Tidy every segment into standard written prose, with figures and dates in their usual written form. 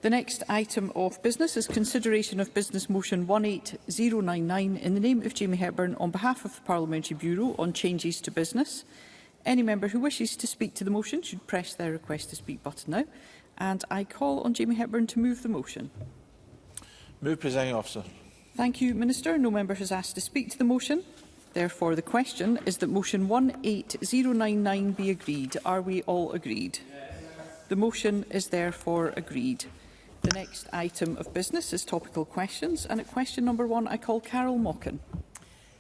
The next item of business is consideration of Business Motion 18099 in the name of Jamie Hepburn on behalf of the Parliamentary Bureau on changes to business. Any member who wishes to speak to the motion should press their request to speak button now. And I call on Jamie Hepburn to move the motion. Move, Presiding Officer. Thank you, Minister. No member has asked to speak to the motion. Therefore, the question is that motion 18099 be agreed. Are we all agreed? Yes. The motion is therefore agreed. The next item of business is topical questions, and at question number 1 I call Carol Mockin.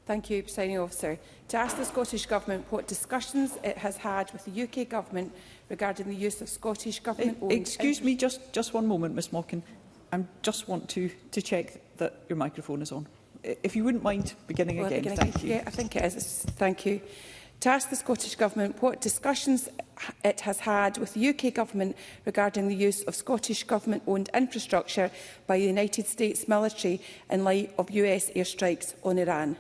Thank you, Presiding Officer. To ask the Scottish Government what discussions it has had with the UK Government regarding the use of Scottish Government-owned... Excuse me, just one moment, Ms Mockin. I just want to check that your microphone is on. If you wouldn't mind beginning again, thank you. Yeah, I think it is. Thank you. To ask the Scottish Government what discussions it has had with the UK Government regarding the use of Scottish Government-owned infrastructure by the United States military in light of US airstrikes on Iran.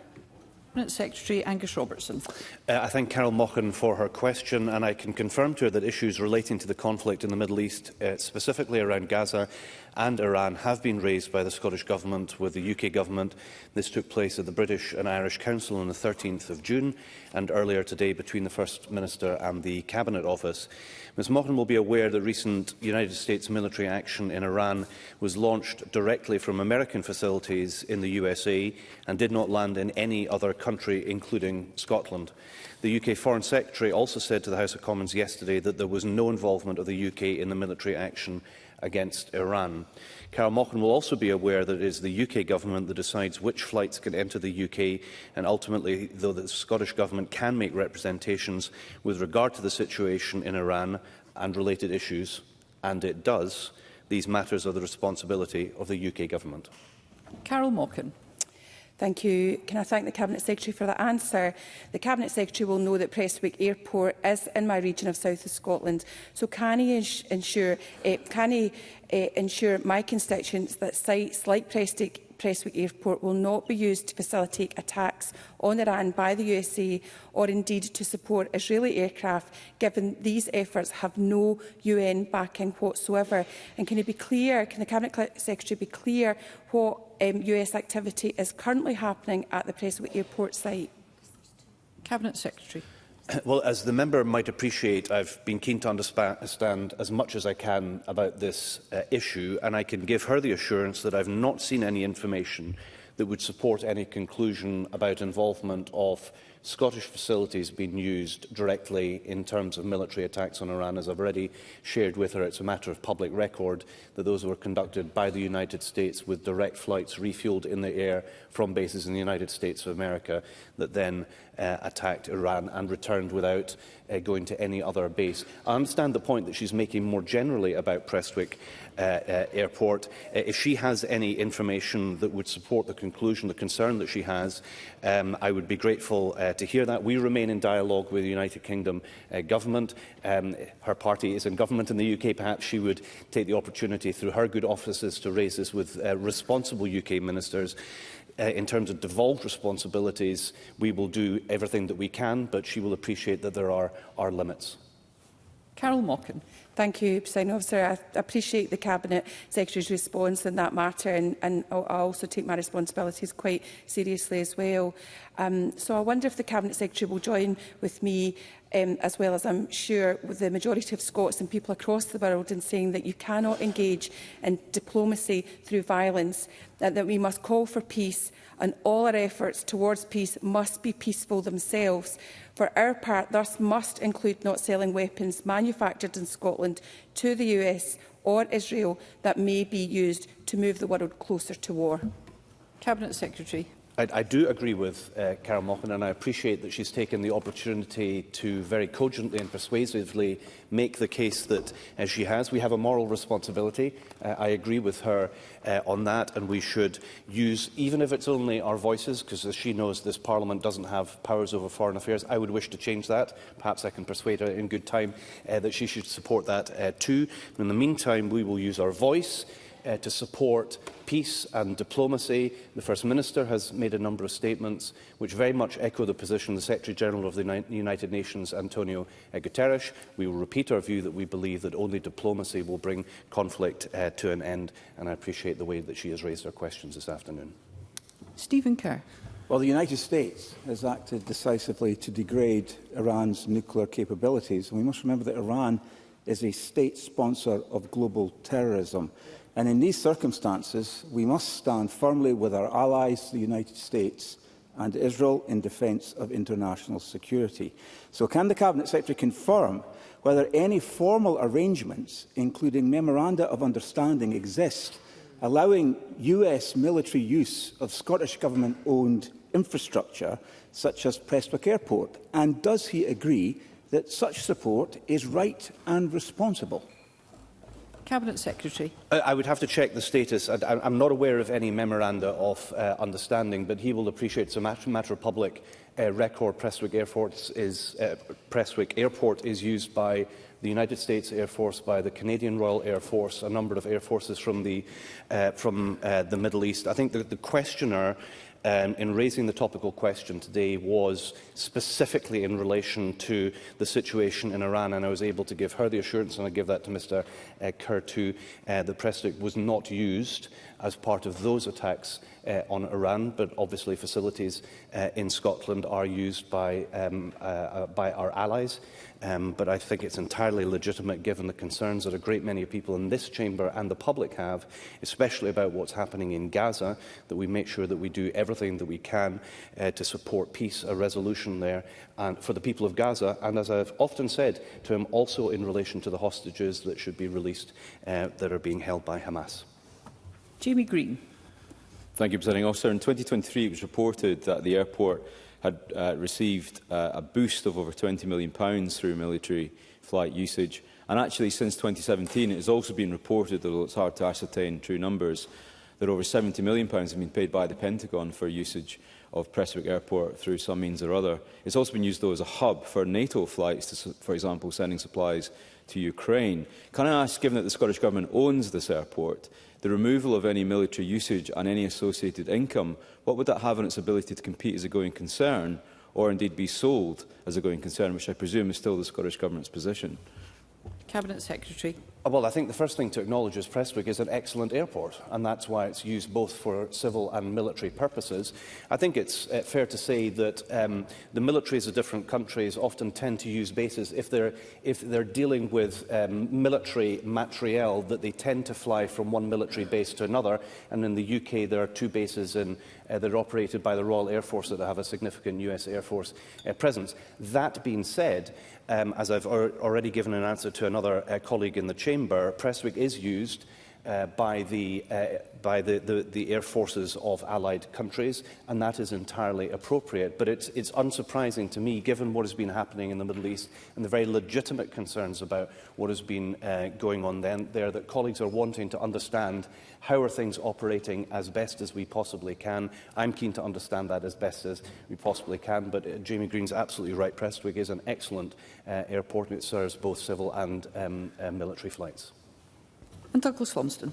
Secretary Angus Robertson. I thank Carol Mockin for her question, and I can confirm to her that issues relating to the conflict in the Middle East, specifically around Gaza and Iran, have been raised by the Scottish Government with the UK Government. This took place at the British and Irish Council on the 13th of June and earlier today between the First Minister and the Cabinet Office. Ms Mockin will be aware that recent United States military action in Iran was launched directly from American facilities in the USA and did not land in any other country, including Scotland. The UK Foreign Secretary also said to the House of Commons yesterday that there was no involvement of the UK in the military action against Iran. Carol Mockin will also be aware that it is the UK Government that decides which flights can enter the UK, and ultimately, though the Scottish Government can make representations with regard to the situation in Iran and related issues, and it does, these matters are the responsibility of the UK Government. Carol Mockin. Thank you. Can I thank the Cabinet Secretary for that answer? The Cabinet Secretary will know that Prestwick Airport is in my region of South of Scotland. So can he ensure my constituents that sites like Prestwick Airport will not be used to facilitate attacks on Iran by the USA or indeed to support Israeli aircraft, given these efforts have no UN backing whatsoever? And can the Cabinet Secretary be clear what US activity is currently happening at the Prestwick Airport site? Cabinet Secretary. Well, as the member might appreciate, I've been keen to understand as much as I can about this issue, and I can give her the assurance that I've not seen any information that would support any conclusion about involvement of Scottish facilities being used directly in terms of military attacks on Iran. As I've already shared with her, it's a matter of public record that those were conducted by the United States with direct flights refuelled in the air from bases in the United States of America that then attacked Iran and returned without going to any other base. I understand the point that she's making more generally about Prestwick Airport. If she has any information that would support the conclusion, the concern that she has, I would be grateful to hear that. We remain in dialogue with the United Kingdom Government. Her party is in government in the UK. Perhaps she would take the opportunity through her good offices to raise this with responsible UK ministers. In terms of devolved responsibilities, we will do everything that we can, but she will appreciate that there are limits. Carol Mockin. Thank you, Presiding Officer. I appreciate the Cabinet Secretary's response in that matter, and I also take my responsibilities quite seriously as well. So I wonder if the Cabinet Secretary will join with me, as well as I'm sure with the majority of Scots and people across the world, in saying that you cannot engage in diplomacy through violence, that we must call for peace, and all our efforts towards peace must be peaceful themselves. For our part, thus must include not selling weapons manufactured in Scotland to the US or Israel that may be used to move the world closer to war. Cabinet Secretary. I do agree with Carol Mockin, and I appreciate that she's taken the opportunity to very cogently and persuasively make the case that she has. We have a moral responsibility. I agree with her on that, and we should use, even if it's only our voices, because as she knows, this Parliament doesn't have powers over foreign affairs. I would wish to change that. Perhaps I can persuade her in good time that she should support that too. In the meantime, we will use our voice to support peace and diplomacy. The First Minister has made a number of statements which very much echo the position of the Secretary-General of the United Nations, Antonio Guterres. We will repeat our view that we believe that only diplomacy will bring conflict to an end, and I appreciate the way that she has raised her questions this afternoon. Stephen Kerr. Well, the United States has acted decisively to degrade Iran's nuclear capabilities. And we must remember that Iran is a state sponsor of global terrorism. And in these circumstances, we must stand firmly with our allies, the United States and Israel, in defence of international security. So can the Cabinet Secretary confirm whether any formal arrangements, including memoranda of understanding, exist allowing US military use of Scottish Government-owned infrastructure, such as Prestwick Airport? And does he agree that such support is right and responsible? Cabinet Secretary. I would have to check the status. I'm not aware of any memoranda of understanding, but he will appreciate it's a matter of public record. Prestwick Airport is used by the United States Air Force, by the Canadian Royal Air Force, a number of air forces from the Middle East. I think the questioner in raising the topical question today was specifically in relation to the situation in Iran, and I was able to give her the assurance, and I give that to Mr Kerr too, that Prestwick was not used as part of those attacks on Iran, but obviously facilities in Scotland are used by our allies. But I think it's entirely legitimate, given the concerns that a great many people in this chamber and the public have, especially about what's happening in Gaza, that we make sure that we do everything that we can to support peace, a resolution there, and for the people of Gaza, and as I've often said to him, also in relation to the hostages that should be released that are being held by Hamas. Jamie Green. Thank you, Presiding Officer. In 2023, it was reported that the airport had received a boost of over £20 million through military flight usage. And actually, since 2017, it has also been reported, although it's hard to ascertain true numbers, that over £70 million have been paid by the Pentagon for usage of Prestwick Airport through some means or other. It's also been used, though, as a hub for NATO flights, to, for example, sending supplies to Ukraine. Can I ask, given that the Scottish Government owns this airport, the removal of any military usage and any associated income, what would that have on its ability to compete as a going concern, or indeed be sold as a going concern, which I presume is still the Scottish Government's position? Cabinet Secretary. Well, I think the first thing to acknowledge is Prestwick is an excellent airport, and that's why it's used both for civil and military purposes. I think it's fair to say that the militaries of different countries often tend to use bases if they're dealing with military materiel, that they tend to fly from one military base to another. And in the UK, there are two bases that are operated by the Royal Air Force that have a significant US Air Force presence. That being said, as I've already given an answer to another colleague in the chamber, Prestwick is used by the air forces of allied countries, and that is entirely appropriate. But it's unsurprising to me, given what has been happening in the Middle East and the very legitimate concerns about what has been going on there, that colleagues are wanting to understand how are things operating as best as we possibly can. I'm keen to understand that as best as we possibly can, but Jamie Green's absolutely right. Prestwick is an excellent airport, and it serves both civil and military flights. And Douglas Lumsden.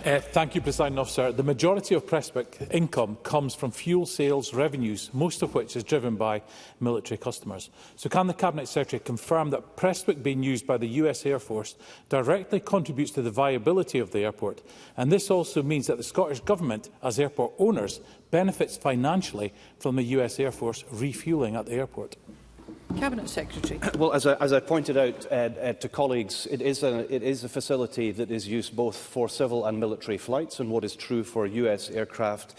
Thank you, Presiding Officer. The majority of Prestwick income comes from fuel sales revenues, most of which is driven by military customers. So can the Cabinet Secretary confirm that Prestwick being used by the US Air Force directly contributes to the viability of the airport? And this also means that the Scottish Government, as airport owners, benefits financially from the US Air Force refuelling at the airport. Cabinet Secretary. Well, as I pointed out to colleagues, it is a facility that is used both for civil and military flights, and what is true for US aircraft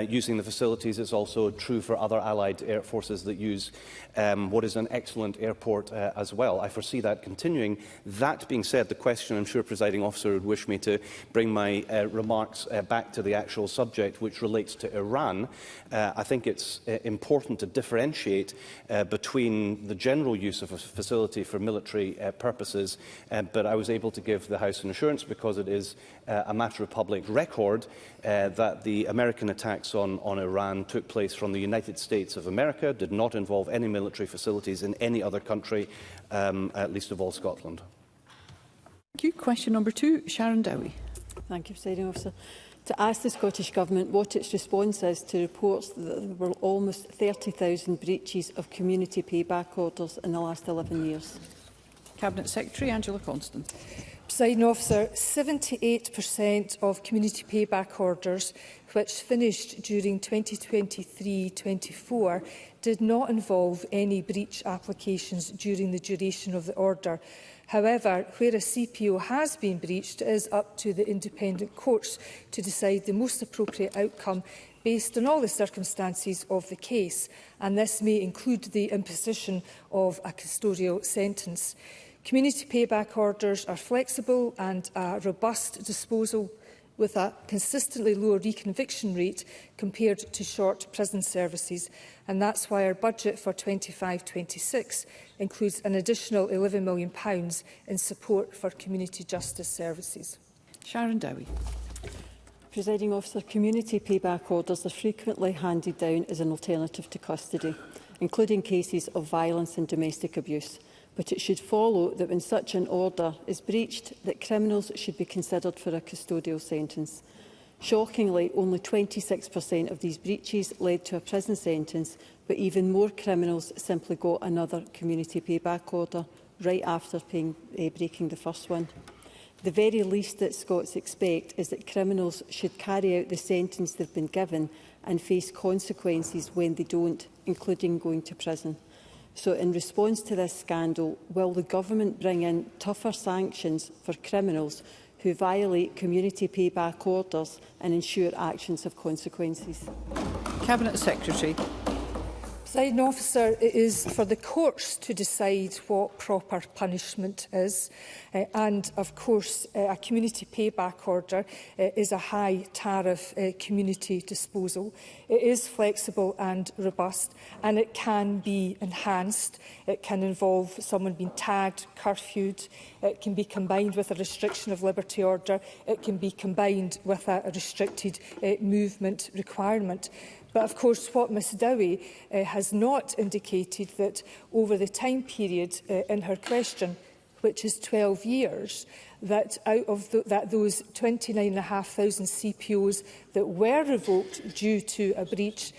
using the facilities is also true for other allied air forces that use what is an excellent airport as well. I foresee that continuing. That being said, the question, I'm sure Presiding Officer would wish me to bring my remarks back to the actual subject, which relates to Iran. I think it's important to differentiate between the general use of a facility for military purposes, but I was able to give the House an assurance, because it is a matter of public record, that the American attacks on Iran took place from the United States of America, did not involve any military facilities in any other country, least of all Scotland. Thank you. Question number 2, Sharon Dowie. Thank you, Presiding Officer. To ask the Scottish Government what its response is to reports that there were almost 30,000 breaches of community payback orders in the last 11 years. Cabinet Secretary Angela Constant. Presiding Officer, 78% of community payback orders which finished during 2023-24 did not involve any breach applications during the duration of the order. However, where a CPO has been breached, it is up to the independent courts to decide the most appropriate outcome based on all the circumstances of the case, and this may include the imposition of a custodial sentence. Community payback orders are flexible and a robust disposal with a consistently lower reconviction rate compared to short prison services, and that's why our budget for 25-26 includes an additional £11 million in support for community justice services. Sharon Dowie. Presiding Officer, community payback orders are frequently handed down as an alternative to custody, including cases of violence and domestic abuse. But it should follow that when such an order is breached, that criminals should be considered for a custodial sentence. Shockingly, only 26% of these breaches led to a prison sentence, but even more criminals simply got another community payback order right after breaking the first one. The very least that Scots expect is that criminals should carry out the sentence they've been given and face consequences when they don't, including going to prison. So in response to this scandal, will the Government bring in tougher sanctions for criminals who violate community payback orders and ensure actions have consequences? Cabinet Secretary. Presiding Officer, it is for the courts to decide what proper punishment is, and of course a community payback order is a high tariff community disposal. It is flexible and robust, and it can be enhanced. It can involve someone being tagged, curfewed. It can be combined with a restriction of liberty order. It can be combined with a restricted movement requirement. But of course, what Ms Dowie has not indicated that over the time period in her question, which is 12 years, that out of those 29,500 CPOs that were revoked due to a breach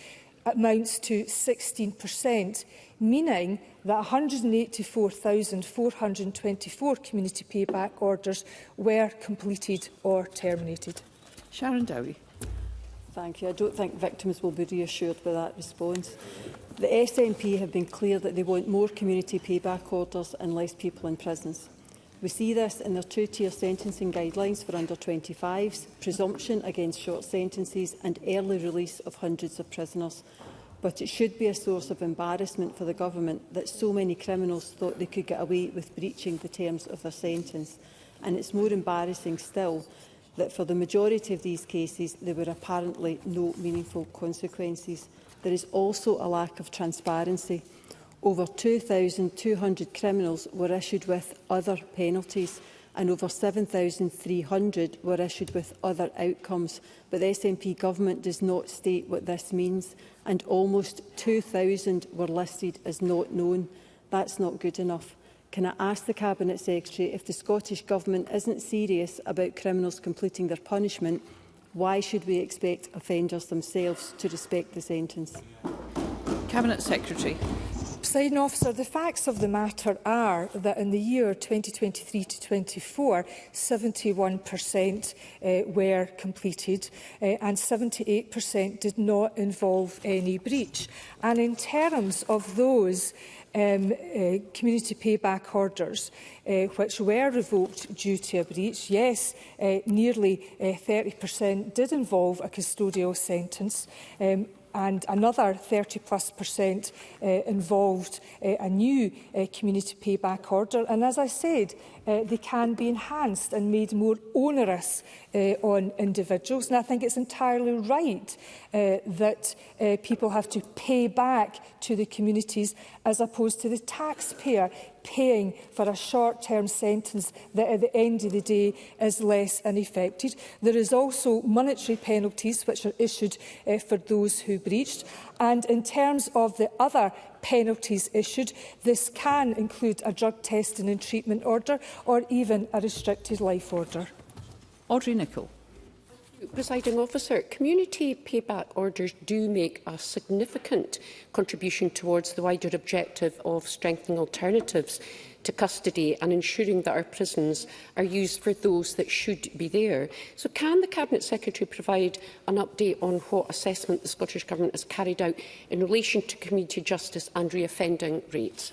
amounts to 16%, meaning that 184,424 community payback orders were completed or terminated. Sharon Dowie. Thank you. I don't think victims will be reassured by that response. The SNP have been clear that they want more community payback orders and less people in prisons. We see this in their two-tier sentencing guidelines for under-25s, presumption against short sentences and early release of hundreds of prisoners. But it should be a source of embarrassment for the Government that so many criminals thought they could get away with breaching the terms of their sentence. And it's more embarrassing still that for the majority of these cases there were apparently no meaningful consequences. There is also a lack of transparency. Over 2,200 criminals were issued with other penalties and over 7,300 were issued with other outcomes. But the SNP Government does not state what this means, and almost 2,000 were listed as not known. That's not good enough. Can I ask the Cabinet Secretary, if the Scottish Government isn't serious about criminals completing their punishment, why should we expect offenders themselves to respect the sentence? Cabinet Secretary. Presiding Officer, the facts of the matter are that in the year 2023-24, 71% were completed and 78% did not involve any breach. And in terms of those community payback orders which were revoked due to a breach, yes, nearly 30% did involve a custodial sentence, and another 30+% involved a new community payback order. And as I said, they can be enhanced and made more onerous on individuals. And I think it's entirely right that people have to pay back to the communities as opposed to the taxpayer paying for a short-term sentence that at the end of the day is less unaffected. There is also monetary penalties which are issued for those who breached. And in terms of the other penalties issued, this can include a drug testing and treatment order or even a restricted life order. Audrey Nicholl. Presiding Officer, community payback orders do make a significant contribution towards the wider objective of strengthening alternatives to custody and ensuring that our prisons are used for those that should be there. So can the Cabinet Secretary provide an update on what assessment the Scottish Government has carried out in relation to community justice and reoffending rates?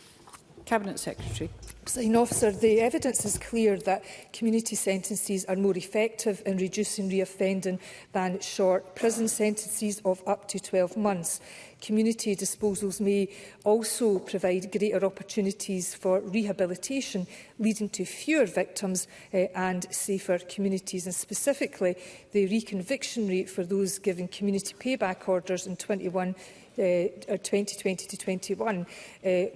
Cabinet Secretary. Presiding Officer, the evidence is clear that community sentences are more effective in reducing reoffending than short prison sentences of up to 12 months. Community disposals may also provide greater opportunities for rehabilitation, leading to fewer victims and safer communities. And specifically, the reconviction rate for those given community payback orders in 2020 to 21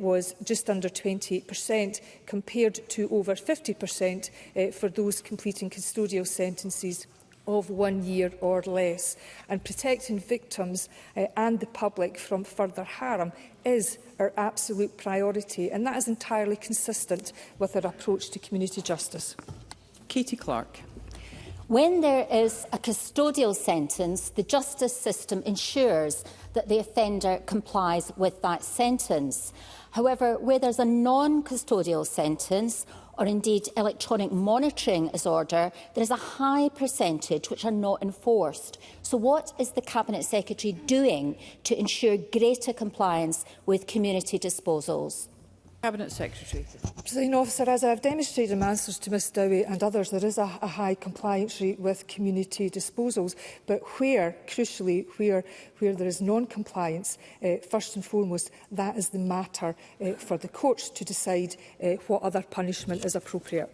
was just under 28%, compared to over 50% for those completing custodial sentences of 1 year or less. And protecting victims and the public from further harm is our absolute priority, and that is entirely consistent with our approach to community justice. Katie Clark. When there is a custodial sentence, the justice system ensures that the offender complies with that sentence. However, where there's a non-custodial sentence, or indeed electronic monitoring is ordered, there is a high percentage which are not enforced. So what is the Cabinet Secretary doing to ensure greater compliance with community disposals? Cabinet Secretary. Presiding Officer, as I have demonstrated in my answers to Ms Dowie and others, there is a high compliance rate with community disposals. But crucially, where there is non-compliance, first and foremost, that is the matter for the courts to decide what other punishment is appropriate.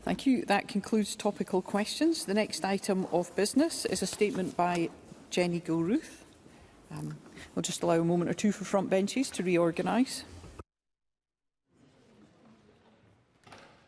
Thank you. That concludes topical questions. The next item of business is a statement by Jenny Gilruth. We'll just allow a moment or two for front benches to reorganise.